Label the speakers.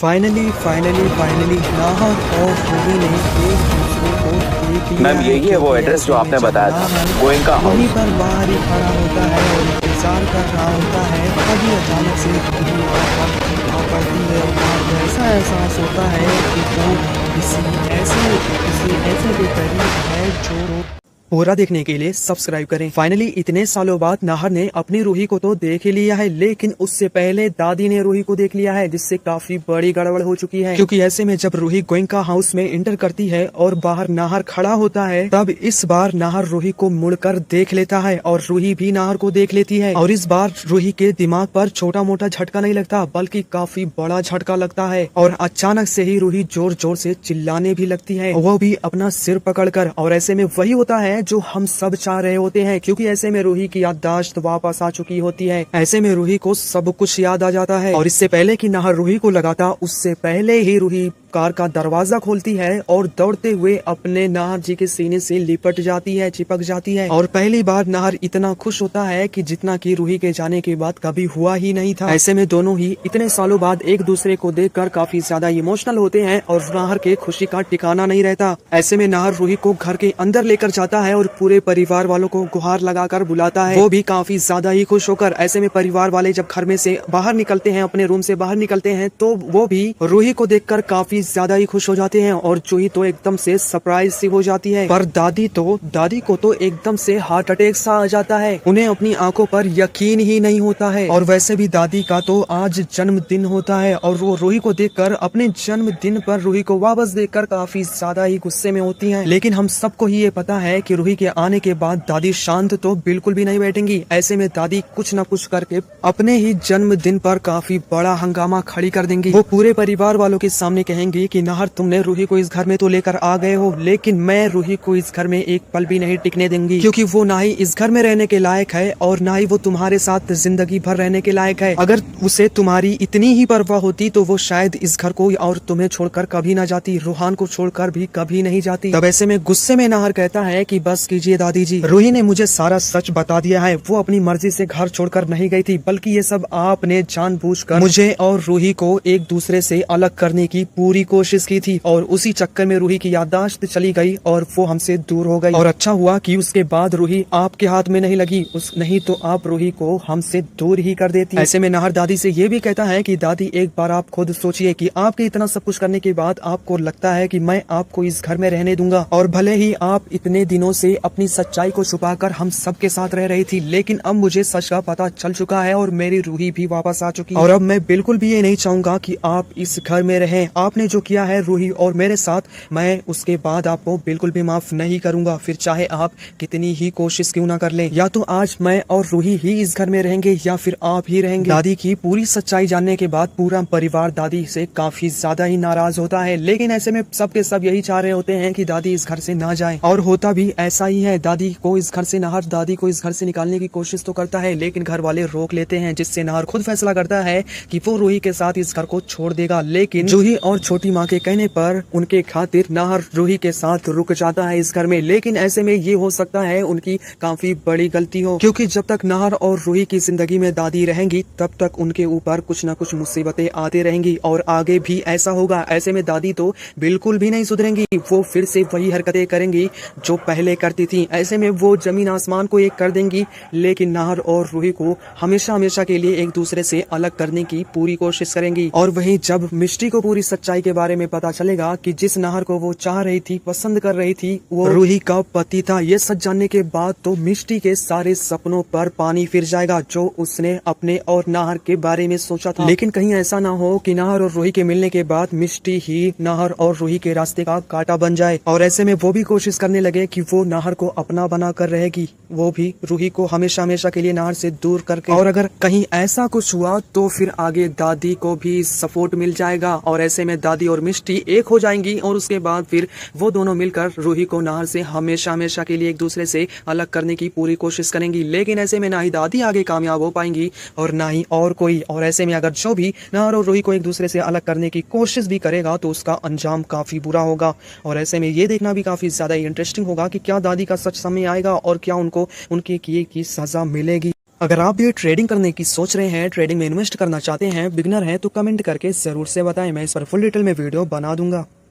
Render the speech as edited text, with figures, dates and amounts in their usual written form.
Speaker 1: Finally Nahar और रूही ने एक दूसरे को देख लिया
Speaker 2: मैम यही है वो एड्रेस जो आपने बताया था, गोयनका
Speaker 1: वहीं
Speaker 2: हाउस।
Speaker 1: पर बाहर ही खड़ा होता है और इंतजार कर रहा होता है। तभी अचानक से रूही वहाँ पर पड़ती है और ऐसा एहसास होता है कि वो किसी ऐसे के करीब है जो पूरा देखने के लिए सब्सक्राइब करें। फाइनली इतने सालों बाद नाहर ने अपनी रूही को तो देख ही लिया है, लेकिन उससे पहले दादी ने रूही को देख लिया है, जिससे काफी बड़ी गड़बड़ हो चुकी है। क्योंकि ऐसे में जब रूही गोयनका हाउस में इंटर करती है और बाहर नाहर खड़ा होता है, तब इस बार नाहर रूही को मुड़कर देख लेता है और रूही भी नाहर को देख लेती है। और इस बार रूही के दिमाग पर छोटा मोटा झटका नहीं लगता, बल्कि काफी बड़ा झटका लगता है और अचानक से ही रूही जोर जोर से चिल्लाने भी लगती है, वो भी अपना सिर पकड़कर। और ऐसे में वही होता है जो हम सब चाह रहे होते हैं, क्योंकि ऐसे में रूही की याददाश्त वापस आ चुकी होती है। ऐसे में रूही को सब कुछ याद आ जाता है और इससे पहले कि नाहर रूही को लगाता, उससे पहले ही रूही कार का दरवाजा खोलती है और दौड़ते हुए अपने नाहर जी के सीने से लिपट जाती है, चिपक जाती है। और पहली बार नाहर इतना खुश होता है कि जितना कि रूही के जाने के बाद कभी हुआ ही नहीं था। ऐसे में दोनों ही इतने सालों बाद एक दूसरे को देखकर काफी ज्यादा इमोशनल होते हैं और नाहर के खुशी का ठिकाना नहीं रहता। ऐसे में नाहर रूही को घर के अंदर लेकर जाता है और पूरे परिवार वालों को गुहार लगाकर बुलाता है, वो भी काफी ज्यादा ही खुश होकर। ऐसे में परिवार वाले जब घर में से बाहर निकलते हैं, अपने रूम से बाहर निकलते हैं, तो वो भी रूही को देखकर काफी ज्यादा ही खुश हो जाते हैं और जूही तो एकदम से सरप्राइज सी हो जाती है। पर दादी को तो एकदम से हार्ट अटैक सा आ जाता है, उन्हें अपनी आंखों पर यकीन ही नहीं होता है। और वैसे भी दादी का तो आज जन्मदिन होता है और वो रूही को देखकर, अपने जन्मदिन पर रूही को वापस देखकर काफी ज्यादा ही गुस्से में होती हैं। लेकिन हम सबको ही ये पता है कि रूही के आने के बाद दादी शांत तो बिल्कुल भी नहीं बैठेंगी। ऐसे में दादी कुछ न कुछ करके अपने ही जन्मदिन पर काफी बड़ा हंगामा खड़ी कर देंगी। वो पूरे परिवार वालों के सामने कहेंगी कि नाहर, तुमने रूही को इस घर में तो लेकर आ गए हो, लेकिन मैं रूही को इस घर में एक पल भी नहीं टिकने दूंगी, क्योंकि वो ना ही इस घर में रहने के लायक है और ना ही वो तुम्हारे साथ जिंदगी भर रहने के लायक है। अगर उसे तुम्हारी इतनी ही परवाह होती तो वो शायद इस घर को और तुम्हें छोड़कर कभी ना जाती, रूहान को छोड़कर भी कभी नहीं जाती। तब ऐसे में गुस्से में नाहर कहता है कि बस कीजिए दादी जी, रूही ने मुझे सारा सच बता दिया है। वो अपनी मर्जी से घर छोड़कर नहीं गई थी, बल्कि ये सब आपने जानबूझकर मुझे और रूही को एक दूसरे से अलग करने की पूरी कोशिश की थी और उसी चक्कर में रूही की याददाश्त चली गई और वो हमसे दूर हो गई। और अच्छा हुआ कि उसके बाद रूही आपके हाथ में नहीं लगी, नहीं तो आप रूही को हमसे दूर ही कर देती। ऐसे में नाहर दादी से ये भी कहता है कि दादी, एक बार आप खुद सोचिए कि आपके इतना सब कुछ करने के बाद आपको लगता है कि मैं आपको इस घर में रहने दूंगा, और भले ही आप इतने दिनों से अपनी सच्चाई को छुपाकर हम सबके साथ रह रही थी, लेकिन अब मुझे सच का पता चल चुका है और मेरी रूही भी वापस आ चुकी है। और अब मैं बिल्कुल भी ये नहीं चाहूंगा कि आप इस घर में रहें। आपने जो किया है रूही और मेरे साथ, मैं उसके बाद आपको बिल्कुल भी माफ नहीं करूंगा, फिर चाहे आप कितनी ही कोशिश क्यों ना कर लें। या तो आज मैं और रूही ही इस घर में रहेंगे या फिर आप ही रहेंगे। दादी की पूरी सच्चाई जानने के बाद पूरा परिवार दादी से काफी ज्यादा ही नाराज होता है, लेकिन ऐसे में सबके सब यही चाह रहे होते हैं कि दादी इस घर से ना जाए, और होता भी ऐसा ही है। दादी को इस घर से नाहर दादी को इस घर से निकालने की कोशिश तो करता है, लेकिन घर वाले रोक लेते हैं, जिससे नाहर खुद फैसला करता है कि वो रूही के साथ इस घर को छोड़ देगा। लेकिन जूही और छोटी माँ के कहने पर उनके खातिर नाहर रूही के साथ रुक जाता है इस घर में। लेकिन ऐसे में ये हो सकता है उनकी काफी बड़ी गलती हो, क्योंकि जब तक नाहर और रूही की जिंदगी में दादी रहेंगी, तब तक उनके ऊपर कुछ न कुछ मुसीबतें आती रहेंगी और आगे भी ऐसा होगा। ऐसे में दादी तो बिल्कुल भी नहीं सुधरेंगी, वो फिर से वही हरकतें करेंगी जो पहले करती थी। ऐसे में वो जमीन आसमान को एक कर देंगी, लेकिन नाहर और रूही को हमेशा हमेशा के लिए एक दूसरे से अलग करने की पूरी कोशिश करेंगी। और वहीं जब मिष्टी को पूरी सच्चाई के बारे में पता चलेगा कि जिस नाहर को वो चाह रही थी, पसंद कर रही थी, वो रूही का पति था, ये सच जानने के बाद तो मिष्टी के सारे सपनों पर पानी फिर जाएगा जो उसने अपने और नाहर के बारे में सोचा था। लेकिन कहीं ऐसा ना हो कि नाहर और रूही के मिलने के बाद मिष्टी ही नाहर और रूही के रास्ते का कांटा बन जाए, और ऐसे में वो भी कोशिश करने लगे कि वो नाहर को अपना बना कर रहेगी, वो भी रूही को हमेशा हमेशा के लिए नाहर से दूर करके। और अगर कहीं ऐसा कुछ हुआ तो फिर आगे दादी को भी सपोर्ट मिल जाएगा, और ऐसे में दादी और मिष्टी एक हो जाएंगी और उसके बाद फिर वो दोनों मिलकर रूही को नाहर से हमेशा हमेशा के लिए एक दूसरे से अलग करने की पूरी कोशिश करेंगी। लेकिन ऐसे में ना ही दादी आगे कामयाब हो पाएंगी और ना ही और कोई। और ऐसे में अगर जो भी नाहर और रूही को एक दूसरे से अलग करने की कोशिश भी करेगा तो उसका अंजाम काफी बुरा होगा। और ऐसे में ये देखना भी काफी ज्यादा इंटरेस्टिंग होगा कि क्या दादी का सच सामने आएगा और क्या उनको उनके किए की सजा मिलेगी। अगर आप भी ट्रेडिंग करने की सोच रहे हैं, ट्रेडिंग में इन्वेस्ट करना चाहते हैं, बिगनर हैं, तो कमेंट करके ज़रूर से बताएं, मैं इस पर फुल डिटेल में वीडियो बना दूंगा।